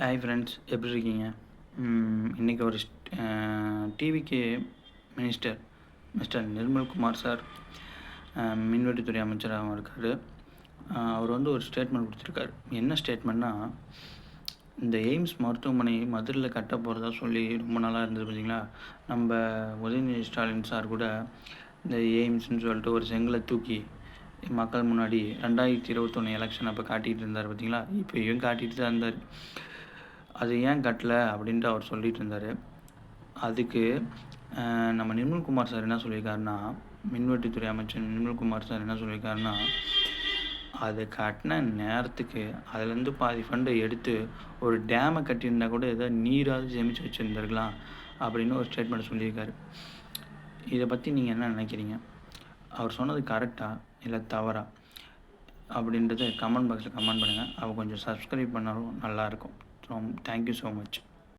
Hi friends, எப்படி இருக்கீங்க? இன்றைக்கி ஒரு டிவிக்கு மினிஸ்டர் மிஸ்டர் நிர்மல்குமார் சார் மின்வெட்டுத்துறை அமைச்சராகவும் இருக்கார். அவர் வந்து ஒரு ஸ்டேட்மெண்ட் கொடுத்துருக்காரு. என்ன ஸ்டேட்மெண்ட்னா, இந்த எய்ம்ஸ் மருத்துவமனை மதுரையில் கட்ட போகிறதா சொல்லி ரொம்ப நாளாக இருந்தது பார்த்தீங்களா. நம்ம உதயநிதி ஸ்டாலின் சார் கூட இந்த எய்ம்ஸ்னு சொல்லிட்டு ஒரு செங்கலை தூக்கி மக்கள் முன்னாடி 2021 எலெக்ஷன் அப்போ காட்டிகிட்டு இருந்தார் பார்த்தீங்களா. இப்போயும் காட்டிகிட்டு தான் இருந்தார். அது ஏன் கட்டலை அப்படின்ட்டு அவர் சொல்லிகிட்டு இருந்தார். அதுக்கு நம்ம நிர்மல்குமார் சார் என்ன சொல்லியிருக்காருன்னா, மின்வெட்டுத்துறை அமைச்சர் நிர்மல்குமார் சார் என்ன சொல்லியிருக்காருன்னா, அது கட்டின நேரத்துக்கு அதுலேருந்து பாதி ஃபண்டை எடுத்து ஒரு டேமை கட்டியிருந்தா கூட ஏதோ நீராவது சேமித்து வச்சுருந்துருக்கலாம் அப்படின்னு ஒரு ஸ்டேட்மெண்ட் சொல்லியிருக்காரு. இதை பற்றி நீங்கள் என்ன நினைக்கிறீங்க? அவர் சொன்னது கரெக்டாக இல்லை தவறா அப்படின்றத கமெண்ட் பாக்ஸில் கமெண்ட் பண்ணுங்கள். அவர் கொஞ்சம் சப்ஸ்கிரைப் பண்ணாலும் நல்லாயிருக்கும். So thank you so much.